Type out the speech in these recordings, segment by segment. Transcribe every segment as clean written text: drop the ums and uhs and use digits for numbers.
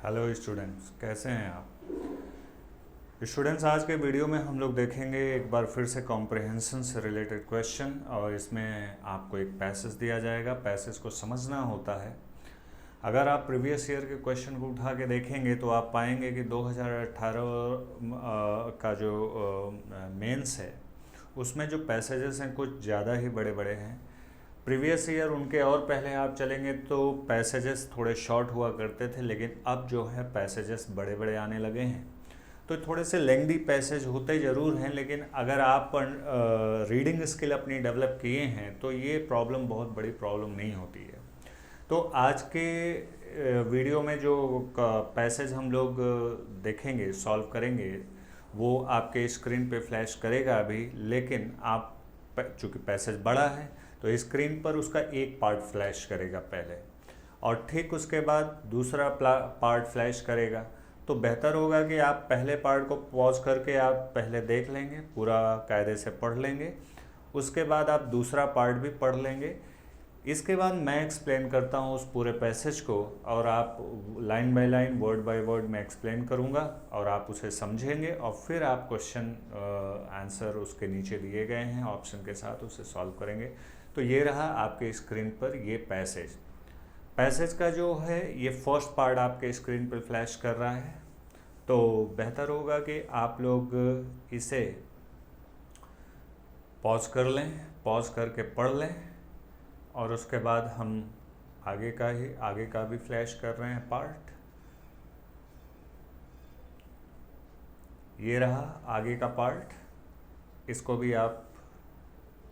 Hello students, कैसे हैं आप स्टूडेंट्स? आज के वीडियो में हम लोग देखेंगे एक बार फिर से कॉम्प्रिहेंशन से रिलेटेड क्वेश्चन। और इसमें आपको एक पैसेज दिया जाएगा, पैसेज को समझना होता है। अगर आप प्रीवियस ईयर के क्वेश्चन को उठा के देखेंगे तो आप पाएंगे कि 2018 का जो मेंस है उसमें जो पैसेजेस हैं कुछ ज़्यादा ही बड़े बड़े हैं। प्रीवियस ईयर उनके और पहले आप चलेंगे तो पैसेजेस थोड़े शॉर्ट हुआ करते थे, लेकिन अब जो है पैसेजेस बड़े बड़े आने लगे हैं। तो थोड़े से लेंदी पैसेज होते ज़रूर हैं, लेकिन अगर आप रीडिंग स्किल अपनी डेवलप किए हैं तो ये प्रॉब्लम बहुत बड़ी प्रॉब्लम नहीं होती है। तो आज के वीडियो में जो पैसेज हम लोग देखेंगे, सॉल्व करेंगे, वो आपके स्क्रीन पे फ्लैश करेगा अभी। लेकिन आप चूँकि पैसेज बड़ा है तो स्क्रीन पर उसका एक पार्ट फ्लैश करेगा पहले, और ठीक उसके बाद दूसरा पार्ट फ्लैश करेगा। तो बेहतर होगा कि आप पहले पार्ट को पॉज करके आप पहले देख लेंगे, पूरा कायदे से पढ़ लेंगे, उसके बाद आप दूसरा पार्ट भी पढ़ लेंगे। इसके बाद मैं एक्सप्लेन करता हूँ उस पूरे पैसेज को, और आप line by line, word by word मैं एक्सप्लेन करूँगा और आप उसे समझेंगे, और फिर आप क्वेश्चन आंसर उसके नीचे दिए गए हैं ऑप्शन के साथ उसे सॉल्व करेंगे। तो ये रहा आपके स्क्रीन पर ये पैसेज का जो है ये फर्स्ट पार्ट आपके स्क्रीन पर फ्लैश कर रहा है। तो बेहतर होगा कि आप लोग इसे पॉज कर लें, पॉज करके पढ़ लें, और उसके बाद हम आगे का भी फ्लैश कर रहे हैं पार्ट। ये रहा आगे का पार्ट, इसको भी आप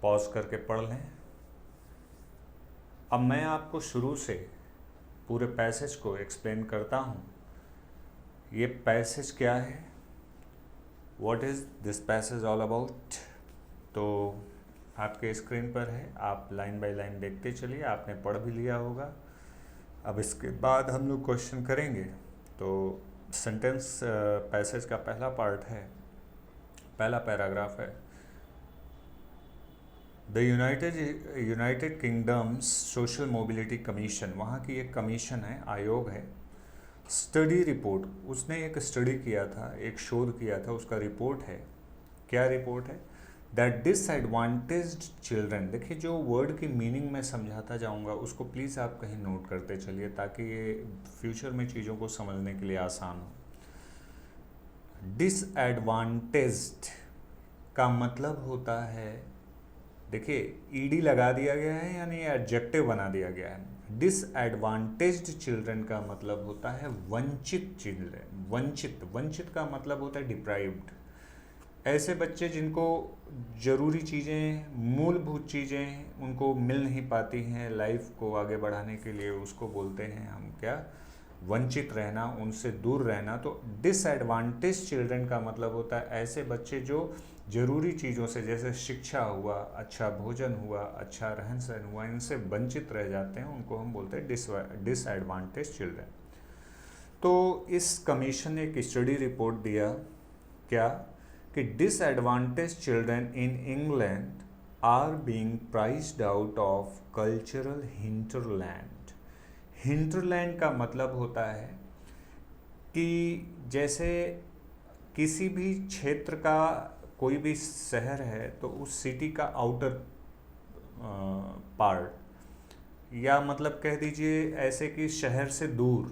पॉज करके पढ़ लें। अब मैं आपको शुरू से पूरे पैसेज को एक्सप्लेन करता हूँ। ये पैसेज क्या है, what is this passage all about, तो आपके स्क्रीन पर है। आप लाइन बाय लाइन देखते चलिए, आपने पढ़ भी लिया होगा। अब इसके बाद हम लोग क्वेश्चन करेंगे। तो सेंटेंस पैसेज का पहला पार्ट है, पहला पैराग्राफ है। The United kingdoms social mobility commission, वहाँ की एक कमीशन है, आयोग है। स्टडी रिपोर्ट, उसने एक स्टडी किया था, एक शोध किया था, उसका रिपोर्ट है। क्या रिपोर्ट है? That disadvantaged children. देखिए, जो वर्ड की मीनिंग मैं समझाता जाऊंगा उसको प्लीज़ आप कहीं नोट करते चलिए, ताकि ये फ्यूचर में चीज़ों को समझने के लिए आसान हो। डिसएडवांटेज्ड का मतलब होता है, देखिए ईडी लगा दिया गया है, यानी एडजेक्टिव बना दिया गया है। डिसएडवांटेज्ड चिल्ड्रन का मतलब होता है वंचित चिल्ड्रन। वंचित का मतलब होता है डिप्राइव्ड। ऐसे बच्चे जिनको ज़रूरी चीज़ें, मूलभूत चीज़ें उनको मिल नहीं पाती हैं लाइफ को आगे बढ़ाने के लिए, उसको बोलते हैं हम क्या? वंचित रहना, उनसे दूर रहना। तो डिसएडवांटेज चिल्ड्रन का मतलब होता है ऐसे बच्चे जो ज़रूरी चीज़ों से, जैसे शिक्षा हुआ, अच्छा भोजन हुआ, अच्छा रहन सहन हुआ, इनसे वंचित रह जाते हैं, उनको हम बोलते हैं डिसएडवांटेज चिल्ड्रन। तो इस कमीशन ने एक स्टडी रिपोर्ट दिया, क्या कि disadvantage children in England are being prized out of cultural hinterland. Hinterland का मतलब होता है कि जैसे किसी भी क्षेत्र का कोई भी शहर है तो उस सिटी का आउटर पार्ट, या मतलब कह दीजिए ऐसे कि शहर से दूर,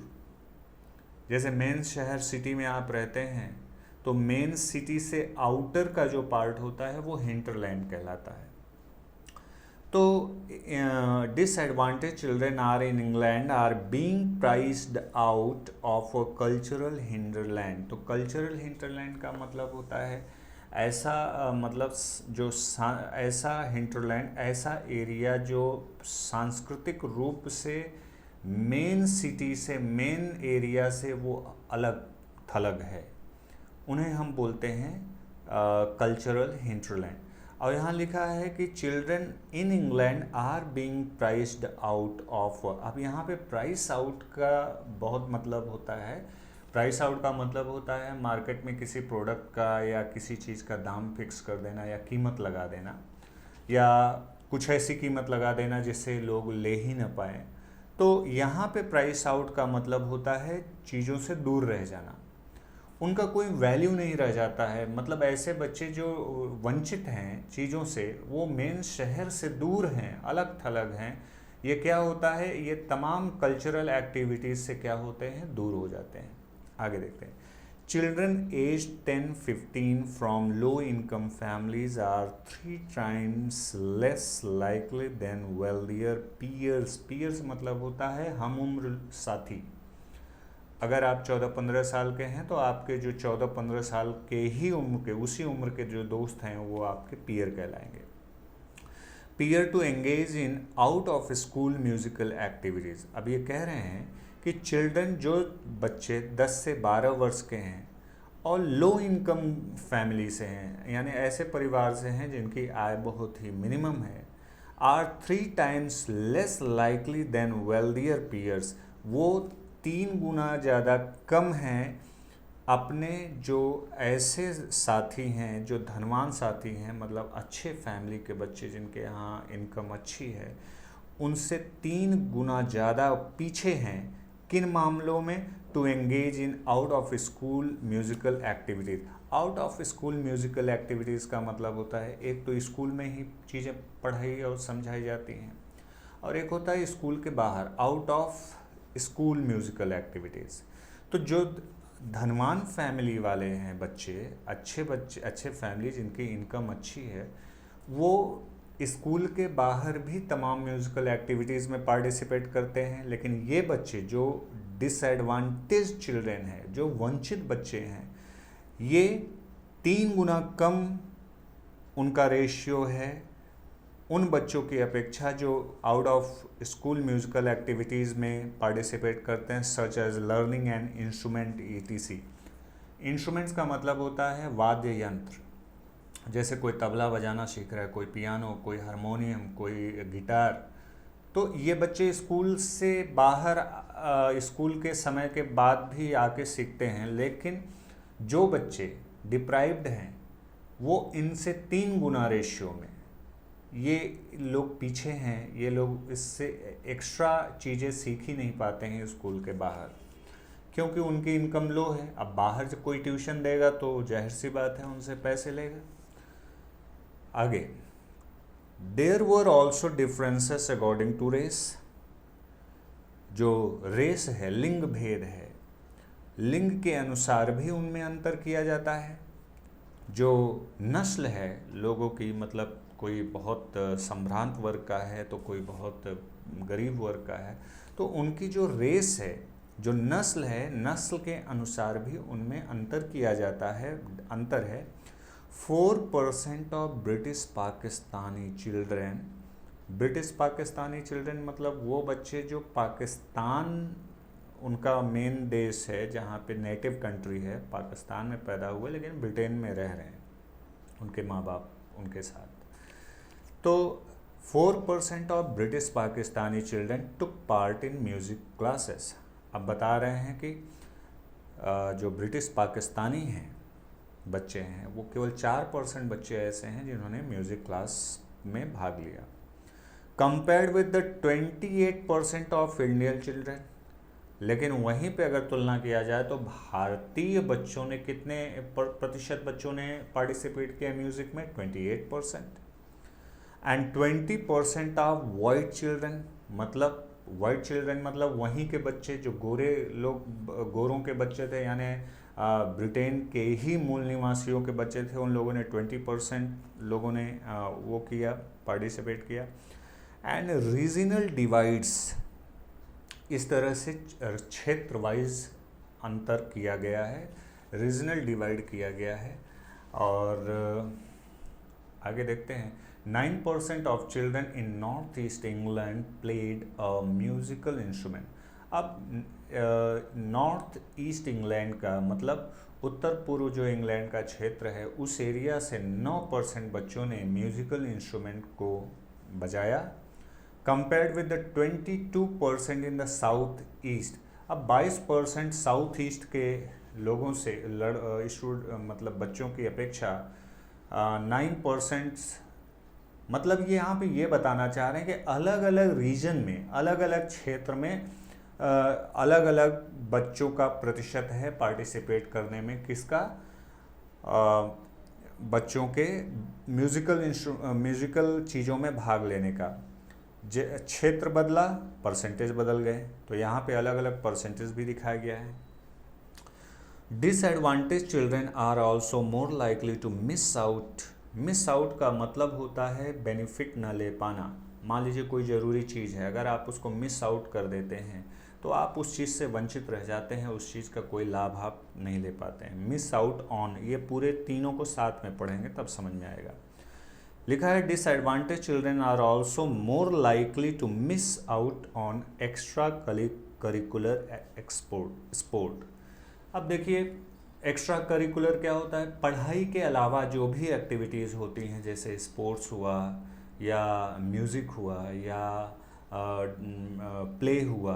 जैसे मेन शहर सिटी में आप रहते हैं तो मेन सिटी से आउटर का जो पार्ट होता है वो हिंटरलैंड कहलाता है। तो disadvantage children are in England are being prized out of a cultural hinterland. तो कल्चरल हिंटरलैंड का मतलब होता है ऐसा मतलब जो ऐसा हिंटरलैंड, ऐसा एरिया जो सांस्कृतिक रूप से मेन सिटी से, मेन एरिया से वो अलग थलग है, उन्हें हम बोलते हैं कल्चरल हिंटरलैंड। और यहाँ लिखा है कि children in England are being priced out of. अब यहाँ पे प्राइस आउट का बहुत मतलब होता है। प्राइस आउट का मतलब होता है मार्केट में किसी प्रोडक्ट का या किसी चीज़ का दाम फिक्स कर देना, या कीमत लगा देना, या कुछ ऐसी कीमत लगा देना जिससे लोग ले ही ना पाएँ। तो यहाँ पे प्राइस आउट का मतलब होता है चीज़ों से दूर रह जाना, उनका कोई वैल्यू नहीं रह जाता है। मतलब ऐसे बच्चे जो वंचित हैं चीज़ों से, वो मेन शहर से दूर हैं, अलग थलग हैं, ये क्या होता है, ये तमाम कल्चरल एक्टिविटीज़ से क्या होते हैं, दूर हो जाते हैं। आगे देखते हैं। Children age 10-15 from low income families are 3 times less likely than wealthier peers. Peers मतलब होता है हम उम्र साथी। अगर आप 14-15 साल के हैं तो आपके जो 14-15 साल के ही उम्र के, उसी उम्र के जो दोस्त हैं वो आपके पीयर कहलाएंगे। Peer to engage in out of school musical activities. अब ये कह रहे हैं कि चिल्ड्रन, जो बच्चे 10 से 12 वर्ष के हैं और लो इनकम फैमिली से हैं, यानी ऐसे परिवार से हैं जिनकी आय बहुत ही मिनिमम है, are 3 times less likely than wealthier peers. वो 3 गुना ज़्यादा कम हैं अपने जो ऐसे साथी हैं, जो धनवान साथी हैं, मतलब अच्छे फैमिली के बच्चे जिनके यहाँ इनकम अच्छी है, उनसे 3 गुना ज़्यादा पीछे हैं। किन मामलों में? To engage in out of school musical activities. Out of school musical activities का मतलब होता है, एक तो स्कूल में ही चीज़ें पढ़ाई और समझाई जाती हैं, और एक होता है स्कूल के बाहर, out of school musical activities. तो जो धनवान फैमिली वाले हैं बच्चे, अच्छे फैमिली जिनकी इनकम अच्छी है, वो स्कूल के बाहर भी तमाम म्यूज़िकल एक्टिविटीज़ में पार्टिसिपेट करते हैं। लेकिन ये बच्चे जो डिसएडवांटेज चिल्ड्रेन हैं, जो वंचित बच्चे हैं, ये 3 गुना कम उनका रेशियो है उन बच्चों की अपेक्षा जो out of school musical activities में पार्टिसिपेट करते हैं, such as learning and instrument ETC। Instruments का मतलब होता है वाद्य यंत्र, जैसे कोई तबला बजाना सीख रहा है, कोई पियानो, कोई हारमोनियम, कोई गिटार। तो ये बच्चे स्कूल से बाहर स्कूल के समय के बाद भी आके सीखते हैं। लेकिन जो बच्चे डिप्राइव्ड हैं वो इनसे 3 गुना रेशियो में, ये लोग पीछे हैं, ये लोग इससे एक्स्ट्रा चीज़ें सीख ही नहीं पाते हैं स्कूल के बाहर, क्योंकि उनकी इनकम लो है। अब बाहर जब कोई ट्यूशन देगा तो जाहिर सी बात है उनसे पैसे लेगा। आगे, there were also differences according to race. जो रेस है, लिंग भेद है, लिंग के अनुसार भी उनमें अंतर किया जाता है। जो नस्ल है लोगों की, मतलब कोई बहुत संभ्रांत वर्ग का है तो कोई बहुत गरीब वर्ग का है, तो उनकी जो रेस है, जो नस्ल है, नस्ल के अनुसार भी उनमें अंतर किया जाता है। अंतर है 4% of British Pakistani children. British Pakistani children मतलब वो बच्चे जो पाकिस्तान उनका मेन देश है, जहाँ पे नेटिव कंट्री है, पाकिस्तान में पैदा हुए लेकिन ब्रिटेन में रह रहे हैं उनके माँ बाप उनके साथ। तो 4% of British Pakistani children took part in music classes. अब बता रहे हैं कि जो ब्रिटिश पाकिस्तानी हैं बच्चे हैं, वो केवल 4% बच्चे ऐसे हैं जिन्होंने म्यूज़िक क्लास में भाग लिया, compared with the 28% of Indian children. लेकिन वहीं पे अगर तुलना किया जाए तो भारतीय बच्चों ने कितने प्रतिशत बच्चों ने पार्टिसिपेट किया म्यूज़िक में? 28%। And 20% of white children. मतलब वाइट चिल्ड्रन मतलब वहीं के बच्चे जो गोरों के बच्चे थे, यानी ब्रिटेन के ही मूल निवासियों के बच्चे थे, उन लोगों ने 20% लोगों ने वो किया, पार्टिसिपेट किया। एंड रीजनल डिवाइड्स, इस तरह से क्षेत्र वाइज अंतर किया गया है, रीजनल डिवाइड किया गया है। और आगे देखते हैं, 9% of children in north east England played a musical instrument. अब नॉर्थ ईस्ट इंग्लैंड का मतलब उत्तर पूर्व जो इंग्लैंड का क्षेत्र है, उस एरिया से 9% बच्चों ने म्यूजिकल इंस्ट्रूमेंट को बजाया, compared with the 22% in the south east. अब 22% साउथ ईस्ट के लोगों से मतलब बच्चों की अपेक्षा 9% मतलब ये यहाँ पे ये बताना चाह रहे हैं कि अलग अलग रीजन में, अलग अलग क्षेत्र में अलग अलग बच्चों का प्रतिशत है पार्टिसिपेट करने में, किसका, बच्चों के म्यूज़िकल चीज़ों में भाग लेने का। क्षेत्र बदला, परसेंटेज बदल गए, तो यहाँ पे अलग अलग परसेंटेज भी दिखाया गया है। Disadvantage children are also more likely to miss out. Miss out का मतलब होता है बेनिफिट न ले पाना। मान लीजिए कोई ज़रूरी चीज़ है, अगर आप उसको मिस आउट कर देते हैं तो आप उस चीज़ से वंचित रह जाते हैं, उस चीज़ का कोई लाभ आप नहीं ले पाते हैं। मिस आउट ऑन, ये पूरे तीनों को साथ में पढ़ेंगे तब समझ में आएगा। लिखा है disadvantage children are also more likely to miss out on extracurricular sport. अब देखिए एक्स्ट्रा करिकुलर क्या होता है, पढ़ाई के अलावा जो भी एक्टिविटीज़ होती हैं, जैसे स्पोर्ट्स हुआ या म्यूज़िक हुआ या प्ले हुआ,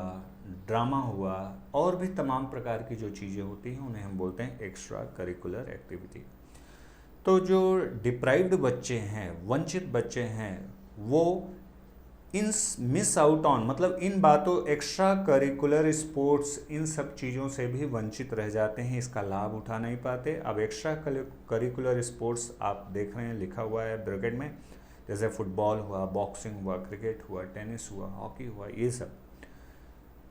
ड्रामा हुआ, और भी तमाम प्रकार की जो चीज़ें होती हैं उन्हें हम बोलते हैं एक्स्ट्रा करिकुलर एक्टिविटी। तो जो डिप्राइव्ड बच्चे हैं, वंचित बच्चे हैं, वो इन मिस आउट ऑन मतलब इन बातों, एक्स्ट्रा करिकुलर स्पोर्ट्स, इन सब चीज़ों से भी वंचित रह जाते हैं, इसका लाभ उठा नहीं पाते। अब एक्स्ट्रा करिकुलर स्पोर्ट्स आप देख रहे हैं, लिखा हुआ है ब्रैकेट में, जैसे फुटबॉल हुआ, बॉक्सिंग हुआ, क्रिकेट हुआ, टेनिस हुआ, हॉकी हुआ, ये सब।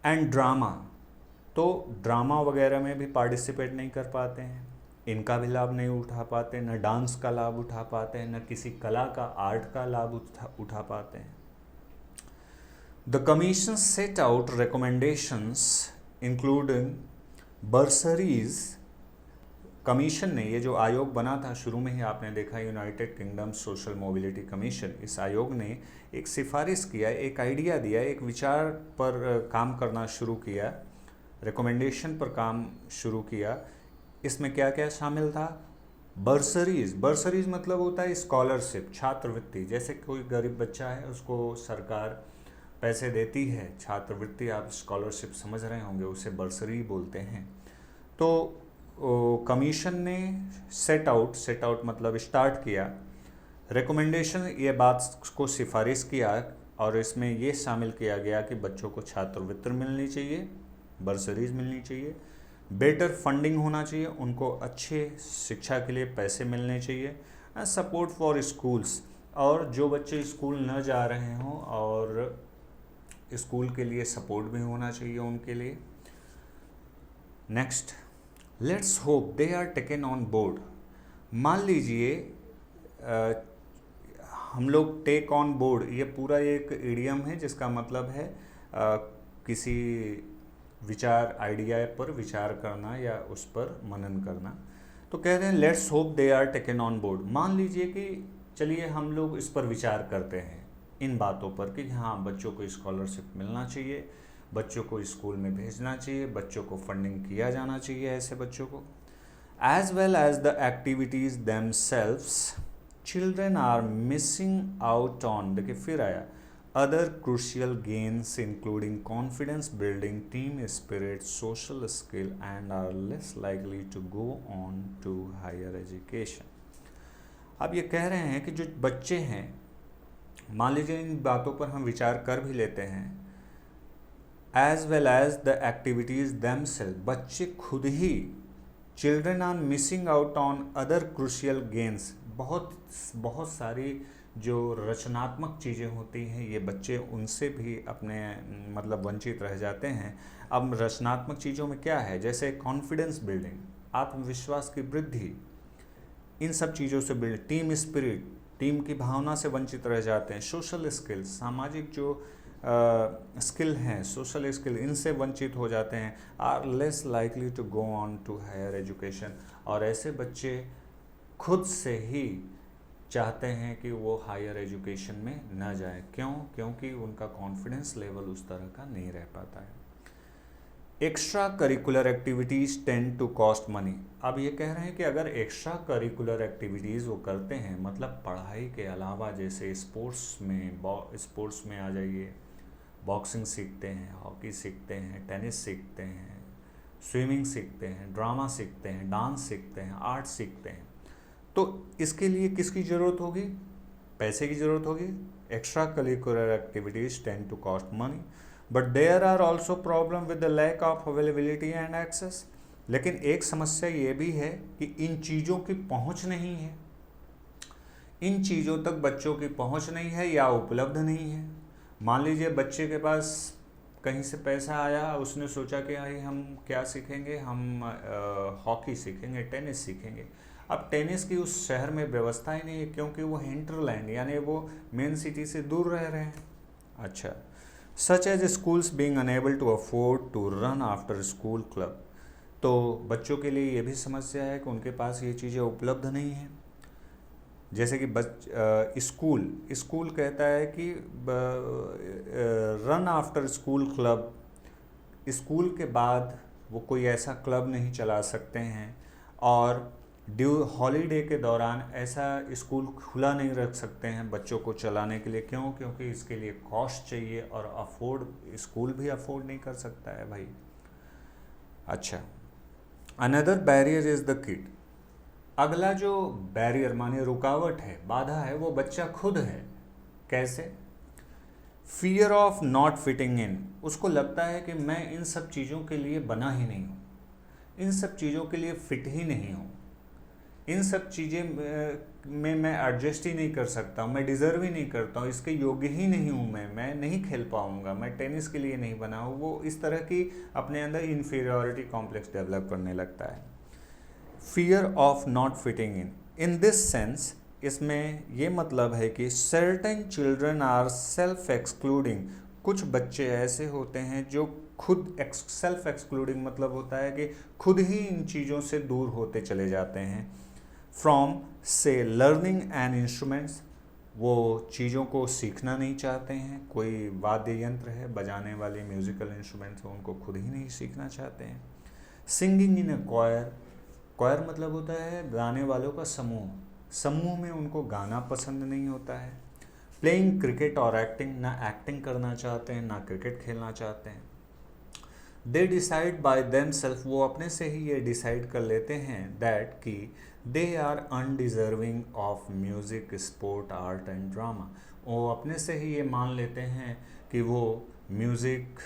एंड ड्रामा, तो ड्रामा वगैरह में भी पार्टिसिपेट नहीं कर पाते हैं, इनका भी लाभ नहीं उठा पाते, न डांस का लाभ उठा पाते हैं, न किसी कला का, आर्ट का लाभ उठा पाते हैं। The commission set out recommendations including bursaries. Commission ने, ये जो आयोग बना था, शुरू में ही आपने देखा United kingdom social mobility commission, इस आयोग ने एक सिफारिश किया, एक आइडिया दिया, एक विचार पर काम करना शुरू किया, रिकमेंडेशन पर काम शुरू किया। इसमें क्या क्या शामिल था, बर्सरीज। बर्सरीज मतलब होता है स्कॉलरशिप, छात्रवृत्ति। जैसे कोई गरीब बच्चा है, उसको सरकार पैसे देती है, छात्रवृत्ति, आप स्कॉलरशिप समझ रहे होंगे, उसे बर्सरी बोलते हैं। तो कमीशन ने सेट आउट मतलब स्टार्ट किया, रिकमेंडेशन, ये बात को सिफारिश किया, और इसमें ये शामिल किया गया कि बच्चों को छात्रवृत्ति मिलनी चाहिए, बर्सरीज मिलनी चाहिए, बेटर फंडिंग होना चाहिए, उनको अच्छे शिक्षा के लिए पैसे मिलने चाहिए, सपोर्ट फॉर स्कूल्स, और जो बच्चे स्कूल न जा रहे हों और स्कूल के लिए सपोर्ट भी होना चाहिए उनके लिए। Next, let's hope they are taken on board. मान लीजिए हम लोग टेक ऑन बोर्ड, ये पूरा एक इडियम है जिसका मतलब है किसी विचार, आइडिया पर विचार करना या उस पर मनन करना। तो कह रहे हैं let's hope they are taken on board. मान लीजिए कि चलिए हम लोग इस पर विचार करते हैं, इन बातों पर कि हाँ बच्चों को स्कॉलरशिप मिलना चाहिए, बच्चों को स्कूल में भेजना चाहिए, बच्चों को फंडिंग किया जाना चाहिए ऐसे बच्चों को। As well as the activities themselves children are missing out on, देखिए फिर आया, other crucial gains including confidence building, team spirit, social skill, and are less likely to go on to higher education. अब ये कह रहे हैं कि जो बच्चे हैं, मान लीजिए इन बातों पर हम विचार कर भी लेते हैं, as well as the activities themselves, बच्चे खुद ही, children are missing out on other crucial gains, बहुत सारी जो रचनात्मक चीज़ें होती हैं, ये बच्चे उनसे भी अपने मतलब वंचित रह जाते हैं। अब रचनात्मक चीज़ों में क्या है, जैसे कॉन्फिडेंस बिल्डिंग, आत्मविश्वास की वृद्धि, इन सब चीज़ों से बिल्ड, टीम स्पिरिट, टीम की भावना से वंचित रह जाते हैं, सोशल स्किल्स, सामाजिक जो स्किल हैं, सोशल स्किल, इनसे वंचित हो जाते हैं, are less likely to go on to higher education, और ऐसे बच्चे खुद से ही चाहते हैं कि वो हायर एजुकेशन में न जाए। क्यों? क्योंकि उनका कॉन्फिडेंस लेवल उस तरह का नहीं रह पाता है। Extracurricular activities tend to cost money. अब ये कह रहे हैं कि अगर एक्स्ट्रा करिकुलर एक्टिविटीज़ वो करते हैं, मतलब पढ़ाई के अलावा, जैसे स्पोर्ट्स में आ जाइए, बॉक्सिंग सीखते हैं, हॉकी सीखते हैं, टेनिस सीखते हैं, स्विमिंग सीखते हैं, ड्रामा सीखते हैं, डांस सीखते हैं, आर्ट सीखते हैं, तो इसके लिए किसकी ज़रूरत होगी? पैसे की ज़रूरत होगी, extracurricular activities tend to cost money, but there are also problem with the lack of availability and access. लेकिन एक समस्या ये भी है कि इन चीज़ों की पहुंच नहीं है, इन चीज़ों तक बच्चों की पहुंच नहीं है या उपलब्ध नहीं है। मान लीजिए बच्चे के पास कहीं से पैसा आया, उसने सोचा कि भाई हम क्या सीखेंगे, हम हॉकी सीखेंगे, टेनिस सीखेंगे। अब टेनिस की उस शहर में व्यवस्था ही नहीं है क्योंकि वो हिंटरलैंड यानी वो मेन सिटी से दूर रह रहे हैं। अच्छा, such as schools being unable to afford to run after school club. तो बच्चों के लिए ये भी समस्या है कि उनके पास ये चीज़ें उपलब्ध नहीं हैं। जैसे कि स्कूल कहता है कि run after school club, school के बाद वो कोई ऐसा क्लब नहीं चला सकते हैं, और हॉलीडे के दौरान ऐसा स्कूल खुला नहीं रख सकते हैं बच्चों को चलाने के लिए। क्यों? क्योंकि इसके लिए कॉस्ट चाहिए और स्कूल भी अफोर्ड नहीं कर सकता है भाई। अच्छा, another barrier is the kid. अगला जो बैरियर माने रुकावट है, बाधा है, वो बच्चा खुद है। कैसे? फियर ऑफ नॉट फिटिंग इन। उसको लगता है कि मैं इन सब चीज़ों के लिए बना ही नहीं हूँ, इन सब चीज़ों के लिए फिट ही नहीं हूँ, इन सब चीज़ें में मैं एडजस्ट ही नहीं कर सकता, मैं डिज़र्व ही नहीं करता हूँ, इसके योग्य ही नहीं हूँ, मैं नहीं खेल पाऊँगा, मैं टेनिस के लिए नहीं बना हूँ। वो इस तरह की अपने अंदर इन्फीरियॉरिटी कॉम्प्लेक्स डेवलप करने लगता है। Fear of not fitting in this sense, इसमें ये मतलब है कि certain children are self excluding. कुछ बच्चे ऐसे होते हैं जो खुद सेल्फ एक्सक्लूडिंग मतलब होता है कि खुद ही इन चीज़ों से दूर होते चले जाते हैं। फ्रॉम से लर्निंग एंड इंस्ट्रूमेंट्स, वो चीज़ों को सीखना नहीं चाहते हैं। कोई वाद्य यंत्र है, बजाने वाले म्यूज़िकल इंस्ट्रूमेंट्स हैं, उनको खुद ही नहीं सीखना चाहते हैं। सिंगिंग इन अ क्वायर, क्वायर मतलब होता है गाने वालों का समूह, समूह में उनको गाना पसंद नहीं होता है। प्लेइंग क्रिकेट और एक्टिंग, ना एक्टिंग करना चाहते हैं ना क्रिकेट खेलना चाहते हैं। दे डिसाइड बाय देमसेल्फ, वो अपने से ही ये डिसाइड कर लेते हैं दैट कि they are undeserving of music, sport, art and drama. वो अपने से ही ये मान लेते हैं कि वो music,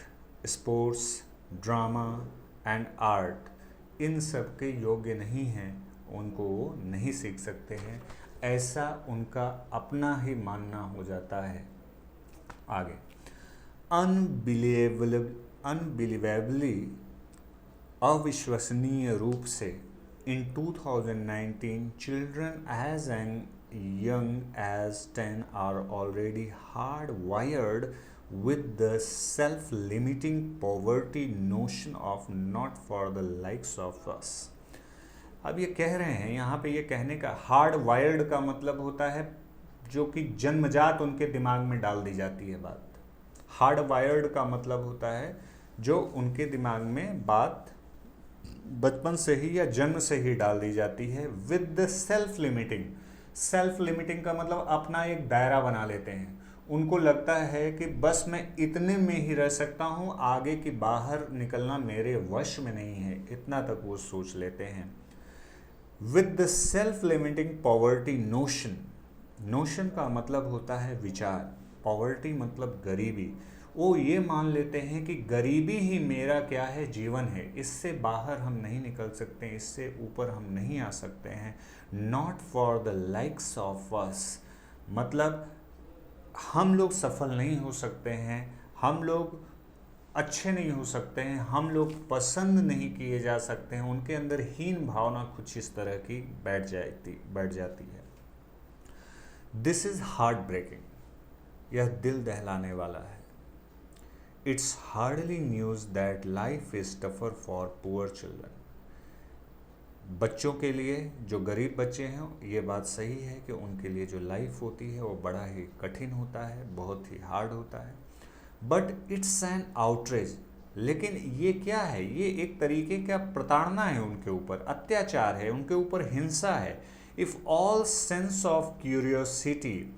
sports, drama and art in सब के योग्य नहीं हैं, उनको वो नहीं सीख सकते हैं। ऐसा उनका अपना ही मानना हो जाता है। आगे, अनबिलीवेबली, अविश्वसनीय रूप से, इन 2019 children as young as 10 are already hardwired with the self-limiting poverty notion of not for the likes of us। अब ये कह रहे हैं यहाँ पे, ये कहने का हार्ड वायर्ड का मतलब होता है जो कि जन्मजात उनके दिमाग में डाल दी जाती है बात। हार्ड वायर्ड का मतलब होता है जो उनके दिमाग में बात बचपन से ही या जन्म से ही डाल दी जाती है। With the self limiting, self limiting का मतलब अपना एक दायरा बना लेते हैं। उनको लगता है कि बस मैं इतने में ही रह सकता हूँ, आगे की बाहर निकलना मेरे वश में नहीं है, इतना तक वो सोच लेते हैं। With the self limiting poverty notion, notion का मतलब होता है विचार, पॉवर्टी मतलब गरीबी। वो ये मान लेते हैं कि गरीबी ही मेरा क्या है, जीवन है, इससे बाहर हम नहीं निकल सकते, इससे ऊपर हम नहीं आ सकते हैं। Not for the likes of us, मतलब हम लोग सफल नहीं हो सकते हैं, हम लोग अच्छे नहीं हो सकते हैं, हम लोग पसंद नहीं किए जा सकते हैं। उनके अंदर हीन भावना कुछ इस तरह की बैठ जाती है। दिस इज हार्ट ब्रेकिंग, यह दिल दहलाने वाला है। It's hardly news that life is tougher for poor children. बच्चों के लिए, जो गरीब बच्चे हैं, ये बात सही है कि उनके लिए जो लाइफ होती है वो बड़ा ही कठिन होता है, बहुत ही हार्ड होता है। बट इट्स एन आउटरेज, लेकिन ये क्या है, ये एक तरीके का प्रताड़ना है उनके ऊपर, अत्याचार है, उनके ऊपर हिंसा है। If all sense of curiosity,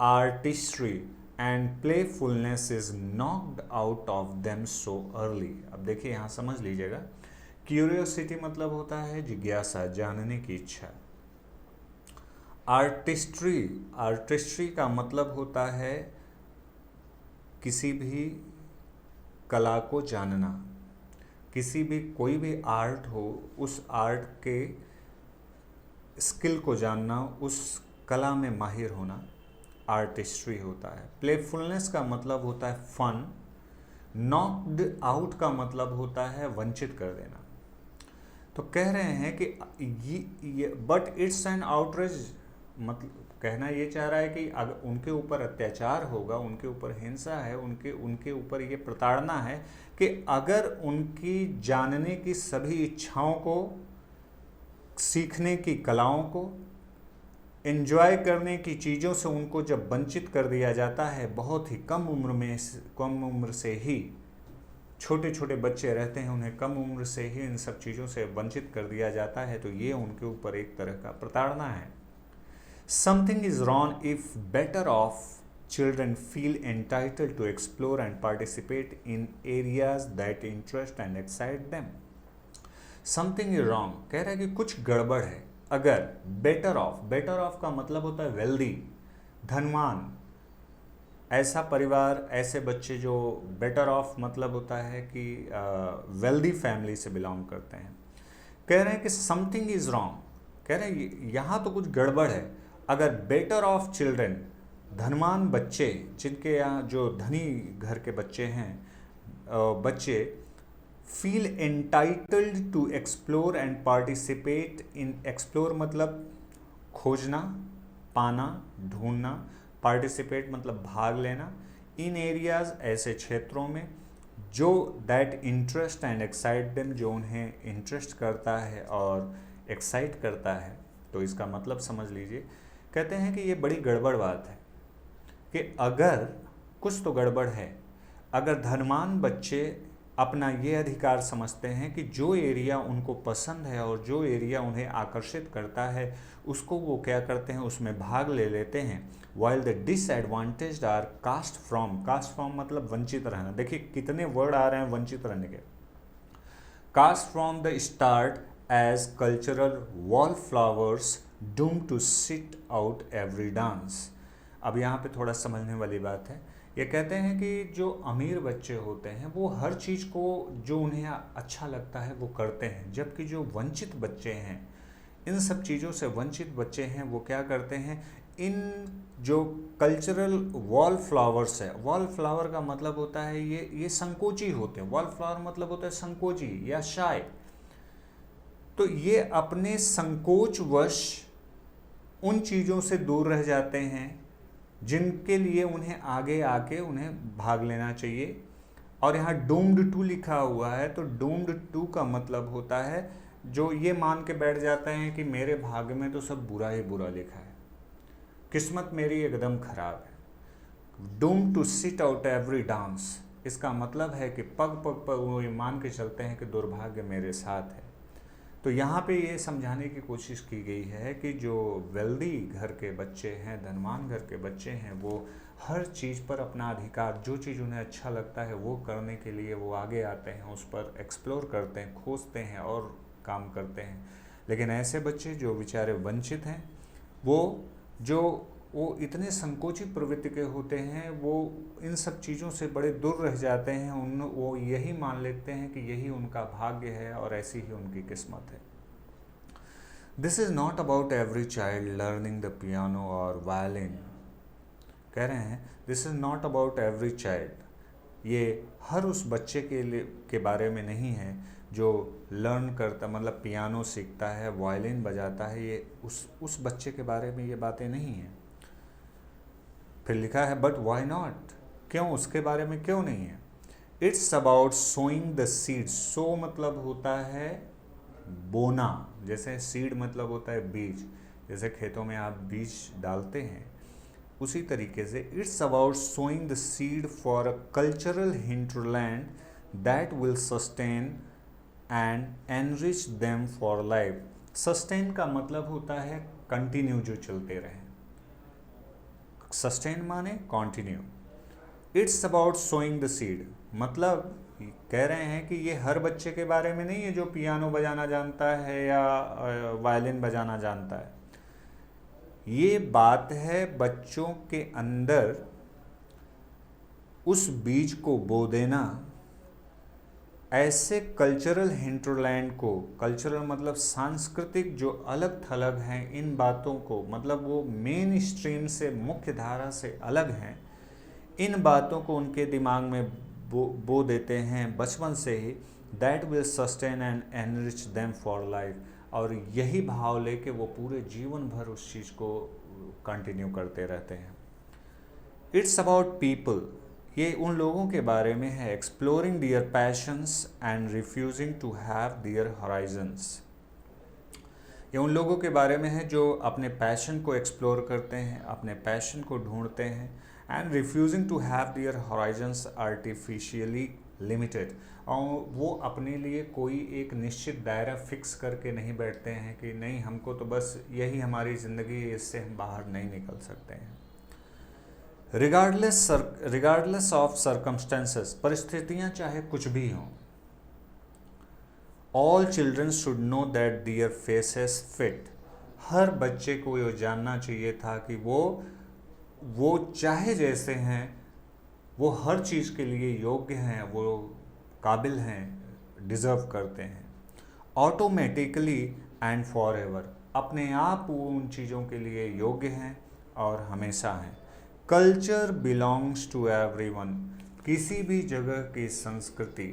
artistry and playfulness is knocked out of them so early. अब देखिए यहाँ समझ लीजिएगा, क्यूरियोसिटी मतलब होता है जिज्ञासा, जानने की इच्छा। आर्टिस्ट्री का मतलब होता है किसी भी कला को जानना, किसी भी कोई भी आर्ट हो उस आर्ट के स्किल को जानना, उस कला में माहिर होना आर्टिस्ट्री होता है। प्लेफुलनेस का मतलब होता है फन। नॉक्ड आउट का मतलब होता है वंचित कर देना। तो कह रहे हैं कि ये बट इट्स एन आउटरेज, मतलब कहना ये चाह रहा है कि अगर उनके ऊपर अत्याचार होगा, उनके ऊपर हिंसा है, उनके ऊपर ये प्रताड़ना है कि अगर उनकी जानने की सभी इच्छाओं को, सीखने की कलाओं को, एंजॉय करने की चीज़ों से उनको जब वंचित कर दिया जाता है, बहुत ही कम उम्र से ही छोटे छोटे बच्चे रहते हैं, उन्हें कम उम्र से ही इन सब चीज़ों से वंचित कर दिया जाता है, तो ये उनके ऊपर एक तरह का प्रताड़ना है। Something is wrong if better off children feel entitled to explore and participate in areas that interest and excite them. Something is wrong, कह रहा है कि कुछ गड़बड़ है अगर बेटर ऑफ का मतलब होता है वेल्दी, धनवान, ऐसा परिवार, ऐसे बच्चे जो बेटर ऑफ मतलब होता है कि वेल्दी फैमिली से बिलोंग करते हैं। कह रहे हैं कि समथिंग इज रॉन्ग, कह रहे हैं यहाँ तो कुछ गड़बड़ है अगर बेटर ऑफ चिल्ड्रन, धनवान बच्चे, जिनके यहाँ जो धनी घर के बच्चे हैं, बच्चे feel entitled to explore and participate in, explore मतलब खोजना, पाना, ढूंढना, पार्टिसिपेट मतलब भाग लेना, इन एरियाज ऐसे क्षेत्रों में जो that interest and excite them, जो उन्हें इंटरेस्ट करता है और एक्साइट करता है। तो इसका मतलब समझ लीजिए, कहते हैं कि ये बड़ी गड़बड़ बात है कि अगर कुछ तो गड़बड़ है अगर धनवान बच्चे अपना ये अधिकार समझते हैं कि जो एरिया उनको पसंद है और जो एरिया उन्हें आकर्षित करता है उसको वो क्या करते हैं, उसमें भाग ले लेते हैं। While the disadvantaged are cast from मतलब वंचित रहना। देखिए कितने वर्ड आ रहे हैं वंचित रहने के। Cast from the start as cultural wallflowers doom to sit out every dance. अब यहाँ पे थोड़ा समझने वाली बात है। ये कहते हैं कि जो अमीर बच्चे होते हैं वो हर चीज़ को जो उन्हें अच्छा लगता है वो करते हैं, जबकि जो वंचित बच्चे हैं, इन सब चीज़ों से वंचित बच्चे हैं, वो क्या करते हैं, इन जो कल्चरल वॉल फ्लावर्स है, वॉल फ्लावर का मतलब होता है ये संकोची होते हैं। वॉल फ्लावर मतलब होता है संकोची या शाय। तो ये अपने संकोचवश उन चीज़ों से दूर रह जाते हैं जिनके लिए उन्हें आगे आके उन्हें भाग लेना चाहिए। और यहाँ डूम्ड टू लिखा हुआ है, तो डूम्ड टू का मतलब होता है जो ये मान के बैठ जाते हैं कि मेरे भाग्य में तो सब बुरा ही बुरा लिखा है, किस्मत मेरी एकदम खराब है। Doomed to sit out every dance, इसका मतलब है कि पग पग पर वो ये मान के चलते हैं कि दुर्भाग्य मेरे साथ है। तो यहाँ पे ये समझाने की कोशिश की गई है कि जो वेल्दी घर के बच्चे हैं, धनवान घर के बच्चे हैं, वो हर चीज़ पर अपना अधिकार, जो चीज़ उन्हें अच्छा लगता है वो करने के लिए वो आगे आते हैं, उस पर एक्सप्लोर करते हैं, खोजते हैं और काम करते हैं। लेकिन ऐसे बच्चे जो बेचारे वंचित हैं, वो इतने संकोची प्रवृत्ति के होते हैं, वो इन सब चीज़ों से बड़े दूर रह जाते हैं। वो यही मान लेते हैं कि यही उनका भाग्य है और ऐसी ही उनकी किस्मत है। This is not about every child learning the piano और वायलिन। कह रहे हैं this is not about every child, ये हर उस बच्चे के बारे में नहीं है जो लर्न करता, मतलब पियानो सीखता है, वायलिन बजाता है, ये उस बच्चे के बारे में ये बातें नहीं हैं। फिर लिखा है बट वाई नॉट, क्यों, उसके बारे में क्यों नहीं है। It's about sowing the seed. So मतलब होता है बोना, जैसे सीड मतलब होता है बीज, जैसे खेतों में आप बीज डालते हैं, उसी तरीके से it's about sowing the seed for a cultural hinterland that will sustain and enrich them for life. Sustain का मतलब होता है कंटिन्यू, जो चलते रहें। सस्टेन माने continue. It's about sowing the seed, मतलब कह रहे हैं कि ये हर बच्चे के बारे में नहीं है जो पियानो बजाना जानता है या वायलिन बजाना जानता है। ये बात है बच्चों के अंदर उस बीज को बो देना, ऐसे कल्चरल हिंटरलैंड को, कल्चरल मतलब सांस्कृतिक जो अलग थलग हैं इन बातों को, मतलब वो मेन स्ट्रीम से, मुख्य धारा से अलग हैं, इन बातों को उनके दिमाग में बो देते हैं बचपन से ही। That will sustain and enrich them for life, और यही भाव लेके वो पूरे जीवन भर उस चीज़ को कंटिन्यू करते रहते हैं। इट्स अबाउट पीपल, ये उन लोगों के बारे में है, exploring their passions and refusing to have their horizons. ये उन लोगों के बारे में है जो अपने पैशन को एक्सप्लोर करते हैं, अपने पैशन को ढूंढते हैं, and refusing to have their horizons artificially limited, और वो अपने लिए कोई एक निश्चित दायरा फिक्स करके नहीं बैठते हैं कि नहीं हमको तो बस यही हमारी ज़िंदगी है, इससे हम बाहर नहीं निकल सकते हैं। रिगार्डलेस ऑफ सर्कमस्टेंसेस, परिस्थितियाँ चाहे कुछ भी हों, all children should know that their faces fit, हर बच्चे को ये जानना चाहिए था कि वो चाहे जैसे हैं, वो हर चीज़ के लिए योग्य हैं, वो काबिल हैं, डिज़र्व करते हैं। ऑटोमेटिकली एंड फॉर एवर, अपने आप वो उन चीज़ों के लिए योग्य हैं और हमेशा हैं। कल्चर बिलोंग्स टू एवरीवन, किसी भी जगह की संस्कृति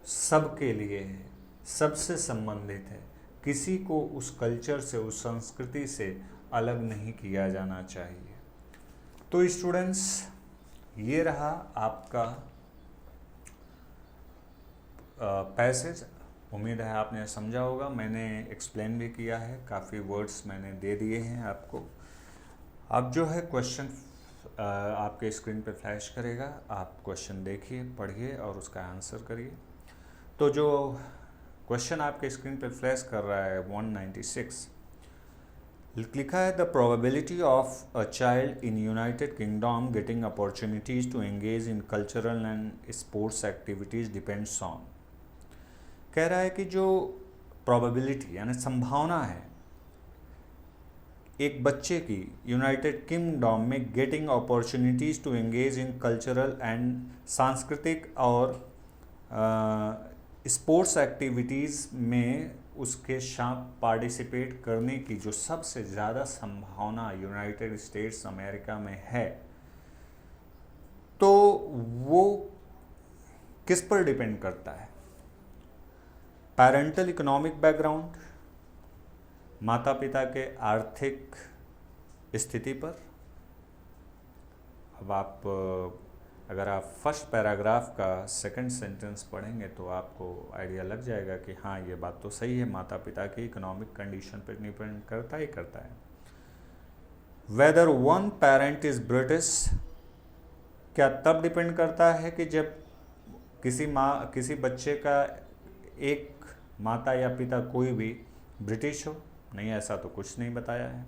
सबके लिए है, सबसे संबंधित है, किसी को उस कल्चर से, उस संस्कृति से अलग नहीं किया जाना चाहिए। तो स्टूडेंट्स, ये रहा आपका पैसेज। उम्मीद है आपने समझा होगा, मैंने एक्सप्लेन भी किया है, काफ़ी वर्ड्स मैंने दे दिए हैं आपको। अब जो है क्वेश्चन आपके स्क्रीन पे फ्लैश करेगा, आप क्वेश्चन देखिए, पढ़िए और उसका आंसर करिए। तो जो क्वेश्चन आपके स्क्रीन पे फ्लैश कर रहा है 196, लिखा है the probability of a child in United Kingdom getting opportunities to engage in cultural and sports activities depends on. कह रहा है कि जो प्रोबेबिलिटी यानी संभावना है एक बच्चे की यूनाइटेड किंगडम में getting opportunities to engage in cultural and सांस्कृतिक और स्पोर्ट्स एक्टिविटीज़ में उसके साथ पार्टिसिपेट करने की जो सबसे ज़्यादा संभावना यूनाइटेड स्टेट्स अमेरिका में है, तो वो किस पर डिपेंड करता है? पेरेंटल इकोनॉमिक बैकग्राउंड, माता पिता के आर्थिक स्थिति पर। अब आप अगर आप फर्स्ट पैराग्राफ का सेकंड सेंटेंस पढ़ेंगे तो आपको आइडिया लग जाएगा कि हाँ, ये बात तो सही है, माता पिता की इकोनॉमिक कंडीशन पर डिपेंड करता ही करता है। Whether one parent is British, क्या तब डिपेंड करता है कि जब किसी बच्चे का एक माता या पिता कोई भी ब्रिटिश हो? नहीं, ऐसा तो कुछ नहीं बताया है।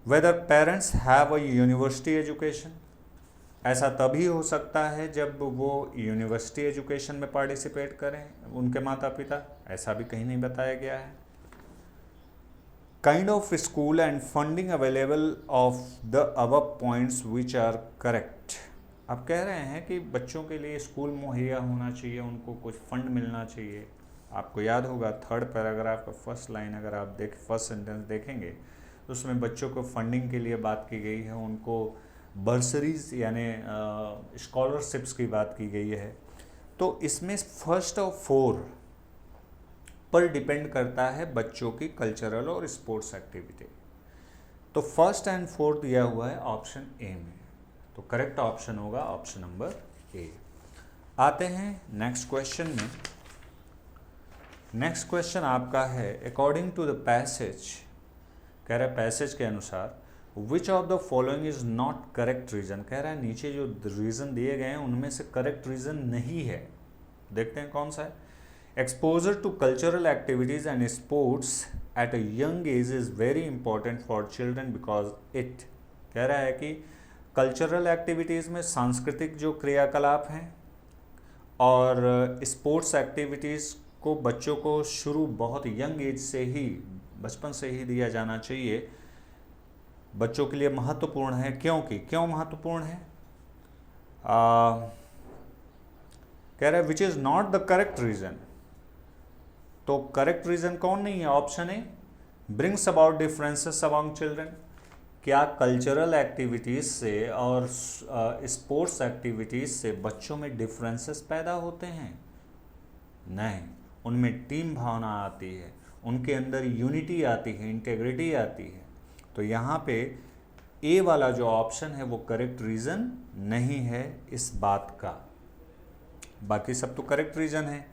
Whether parents have a university education, ऐसा तभी हो सकता है जब वो यूनिवर्सिटी एजुकेशन में पार्टिसिपेट करें उनके माता पिता, ऐसा भी कहीं नहीं बताया गया है। Kind of school and funding available of the above points which are correct. अब कह रहे हैं कि बच्चों के लिए स्कूल मुहैया होना चाहिए, उनको कुछ फंड मिलना चाहिए। आपको याद होगा थर्ड पैराग्राफ का फर्स्ट लाइन अगर आप फर्स्ट सेंटेंस देखेंगे तो उसमें बच्चों को फंडिंग के लिए बात की गई है, उनको बर्सरीज यानी स्कॉलरशिप्स की बात की गई है। तो इसमें फर्स्ट और फोर पर डिपेंड करता है बच्चों की कल्चरल और स्पोर्ट्स एक्टिविटी। तो फर्स्ट एंड फोर्थ दिया हुआ है ऑप्शन ए में, तो करेक्ट ऑप्शन होगा ऑप्शन नंबर ए। आते हैं नेक्स्ट क्वेश्चन में। नेक्स्ट क्वेश्चन आपका है अकॉर्डिंग टू द पैसेज, कह रहा है पैसेज के अनुसार which of the following is not correct reason. कह रहा है नीचे जो रीज़न दिए गए हैं उनमें से करेक्ट रीज़न नहीं है। देखते हैं कौन सा है। Exposure to cultural activities and sports at a young age is very important for children because it, कह रहा है कि कल्चरल एक्टिविटीज़ में सांस्कृतिक जो क्रियाकलाप हैं और स्पोर्ट्स एक्टिविटीज़ को बच्चों को शुरू बहुत यंग एज से ही, बचपन से ही दिया जाना चाहिए, बच्चों के लिए महत्वपूर्ण है, क्यों महत्वपूर्ण है? कह रहा है which is not the correct reason. तो करेक्ट रीज़न कौन नहीं है? Option A, brings about differences among children. क्या कल्चरल एक्टिविटीज़ से और स्पोर्ट्स एक्टिविटीज़ से बच्चों में डिफरेंसेस पैदा होते हैं? नहीं, उनमें टीम भावना आती है, उनके अंदर यूनिटी आती है, इंटेग्रिटी आती है। तो यहाँ पे ए वाला जो ऑप्शन है वो करेक्ट रीज़न नहीं है इस बात का। बाकी सब तो करेक्ट रीज़न है।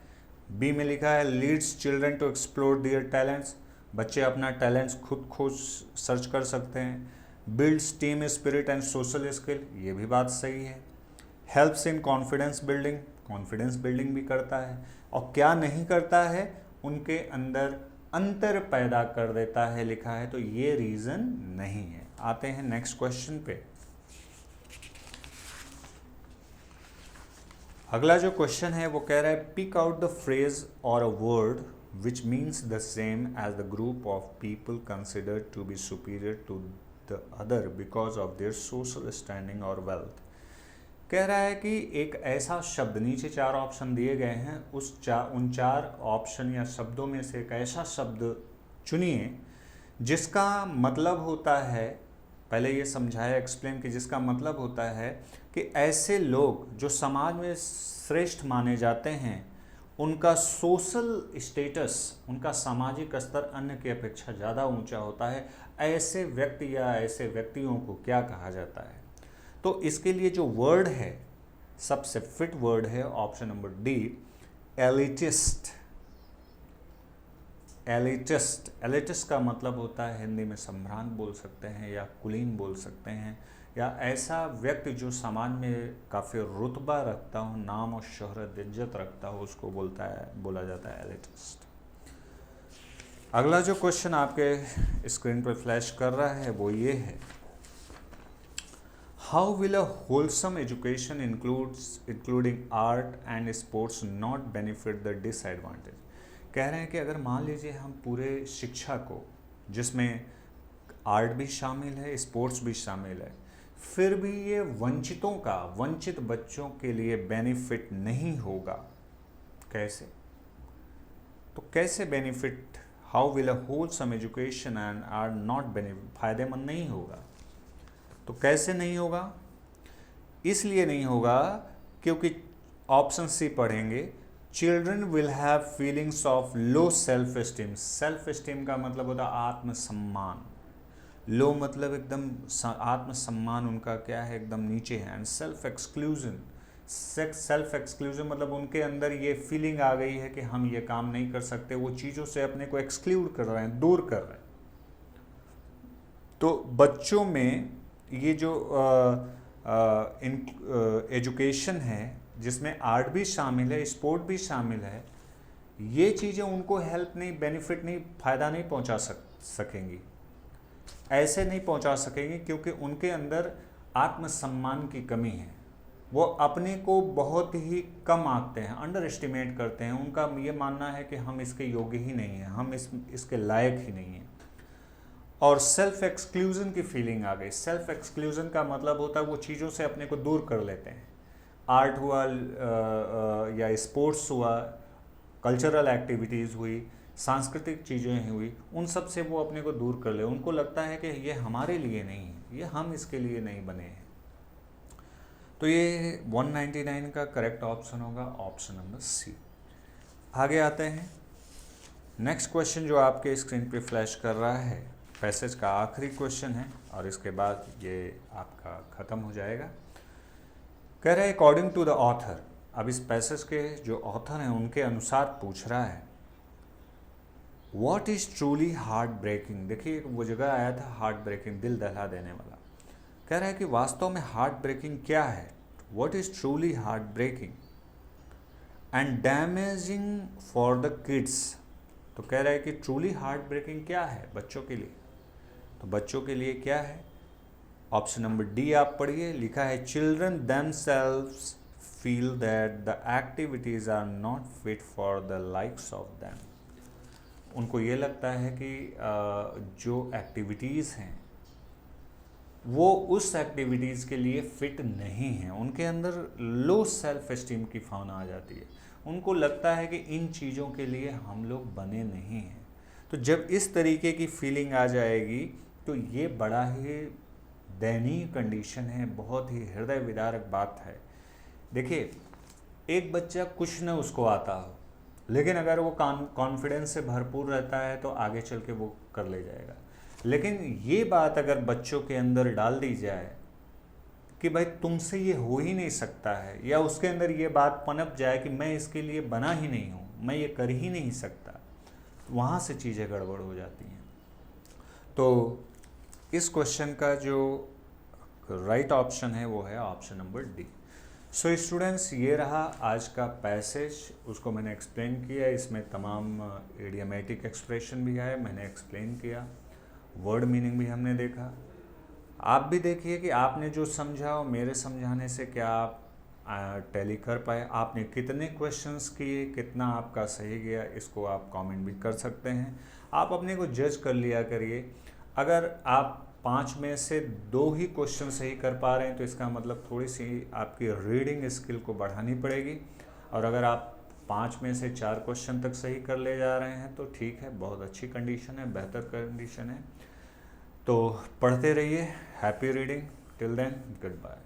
बी में लिखा है leads children to explore their talents, बच्चे अपना टैलेंट्स खुद खोज सर्च कर सकते हैं। Builds team spirit and social skill, ये भी बात सही है। Helps in confidence building, confidence building भी करता है। और क्या नहीं करता है? उनके अंदर अंतर पैदा कर देता है, लिखा है। तो ये रीज़न नहीं है। आते हैं नेक्स्ट क्वेश्चन पे। अगला जो क्वेश्चन है वो कह रहा है पिक आउट द फ्रेज और a word which means the same as the group of people considered to be superior to the other because of their social standing और वेल्थ। कह रहा है कि एक ऐसा शब्द, नीचे 4 ऑप्शन दिए गए हैं, उन 4 ऑप्शन या शब्दों में से एक ऐसा शब्द चुनिए जिसका मतलब होता है, पहले ये समझाया एक्सप्लेन कि जिसका मतलब होता है कि ऐसे लोग जो समाज में श्रेष्ठ माने जाते हैं उनका सोशल स्टेटस, उनका सामाजिक स्तर अन्य की अपेक्षा ज़्यादा ऊंचा होता है। ऐसे व्यक्ति या ऐसे व्यक्तियों को क्या कहा जाता है? तो इसके लिए जो वर्ड है, सबसे फिट वर्ड है option number D, elitist. Elitist, elitist का मतलब होता है हिंदी में सम्भ्रांत बोल सकते हैं या कुलीन बोल सकते हैं, या ऐसा व्यक्ति जो समाज में काफ़ी रुतबा रखता हो, नाम और शोहरत इज्जत रखता हो, उसको बोला जाता है एलिटिस्ट। अगला जो क्वेश्चन आपके स्क्रीन पर फ्लैश कर रहा है वो ये है, how will a wholesome education including art and sports not benefit the disadvantage. कह रहे हैं कि अगर मान लीजिए हम पूरे शिक्षा को, जिसमें आर्ट भी शामिल है, स्पोर्ट्स भी शामिल है, फिर भी ये वंचित बच्चों के लिए बेनिफिट नहीं होगा, कैसे? तो कैसे benefit, how will a wholesome education and art not benefit, फायदेमंद नहीं होगा। तो कैसे नहीं होगा? इसलिए नहीं होगा क्योंकि ऑप्शन सी पढ़ेंगे, children will have feelings of low self esteem. Self esteem का मतलब होता है आत्मसम्मान। लो मतलब एकदम आत्मसम्मान उनका क्या है, एकदम नीचे है। एंड सेल्फ एक्सक्लूजन मतलब उनके अंदर ये फीलिंग आ गई है कि हम ये काम नहीं कर सकते, वो चीज़ों से अपने को एक्सक्लूड कर रहे हैं, दूर कर रहे हैं। तो बच्चों में ये जो एजुकेशन है जिसमें आर्ट भी शामिल है, स्पोर्ट भी शामिल है, ये चीज़ें उनको हेल्प नहीं, बेनिफिट नहीं, फ़ायदा नहीं पहुंचा सकेंगी। ऐसे नहीं पहुंचा सकेंगे क्योंकि उनके अंदर आत्मसम्मान की कमी है। वो अपने को बहुत ही कम आंकते हैं, अंडर एस्टिमेट करते हैं। उनका ये मानना है कि हम इसके योग्य ही नहीं हैं, हम इसके लायक ही नहीं हैं। और सेल्फ एक्सक्लूजन की फीलिंग आ गई। सेल्फ एक्सक्लूजन का मतलब होता है वो चीज़ों से अपने को दूर कर लेते हैं। आर्ट हुआ या स्पोर्ट्स हुआ, कल्चरल एक्टिविटीज़ हुई, सांस्कृतिक चीज़ें हुई, उन सब से वो अपने को दूर कर ले। उनको लगता है कि ये हमारे लिए नहीं है, ये हम इसके लिए नहीं बने हैं। तो ये 199 का करेक्ट ऑप्शन होगा ऑप्शन नंबर सी। आगे आते हैं, नेक्स्ट क्वेश्चन जो आपके स्क्रीन पे फ्लैश कर रहा है, पैसेज का आखिरी क्वेश्चन है और इसके बाद ये आपका ख़त्म हो जाएगा। कह रहे हैं अकॉर्डिंग टू द ऑथर, अब इस पैसेज के जो ऑथर हैं उनके अनुसार पूछ रहा है, what is truly heart breaking. देखिए वो जगह आया था हार्ट ब्रेकिंग, दिल दहला देने वाला। कह रहा है कि वास्तव में हार्ट ब्रेकिंग क्या है, what is truly heart breaking and damaging for the kids. तो कह रहा है कि ट्रूली हार्ट ब्रेकिंग क्या है बच्चों के लिए। तो बच्चों के लिए क्या है, ऑप्शन नंबर डी आप पढ़िए, लिखा है children themselves feel that the activities are not fit for the likes of them. उनको ये लगता है कि जो एक्टिविटीज़ हैं वो उस एक्टिविटीज़ के लिए फिट नहीं है, उनके अंदर लो सेल्फ एस्टीम की भावना आ जाती है, उनको लगता है कि इन चीज़ों के लिए हम लोग बने नहीं हैं। तो जब इस तरीके की फीलिंग आ जाएगी तो ये बड़ा ही दयनीय कंडीशन है, बहुत ही हृदय विदारक बात है। देखिए, एक बच्चा कुछ न उसको आता हो, लेकिन अगर वो कॉन्फिडेंस से भरपूर रहता है तो आगे चल के वो कर ले जाएगा। लेकिन ये बात अगर बच्चों के अंदर डाल दी जाए कि भाई तुमसे ये हो ही नहीं सकता है, या उसके अंदर ये बात पनप जाए कि मैं इसके लिए बना ही नहीं हूँ, मैं ये कर ही नहीं सकता, वहाँ से चीज़ें गड़बड़ हो जाती हैं। तो इस क्वेश्चन का जो राइट ऑप्शन है वो है option number D. So students, ये रहा आज का पैसेज, उसको मैंने एक्सप्लेन किया। इसमें तमाम इडियमेटिक एक्सप्रेशन भी आए, मैंने एक्सप्लेन किया, वर्ड मीनिंग भी हमने देखा। आप भी देखिए कि आपने जो समझा और मेरे समझाने से क्या आप टैली कर पाए, आपने कितने क्वेश्चंस किए, कितना आपका सही गया, इसको आप कमेंट भी कर सकते हैं। आप अपने को जज कर लिया करिए। अगर आप 5 में से 2 ही क्वेश्चन सही कर पा रहे हैं तो इसका मतलब थोड़ी सी आपकी रीडिंग स्किल को बढ़ानी पड़ेगी, और अगर आप 5 में से 4 क्वेश्चन तक सही कर ले जा रहे हैं तो ठीक है, बहुत अच्छी कंडीशन है, बेहतर कंडीशन है। तो पढ़ते रहिए। Happy reading. Till then, good bye.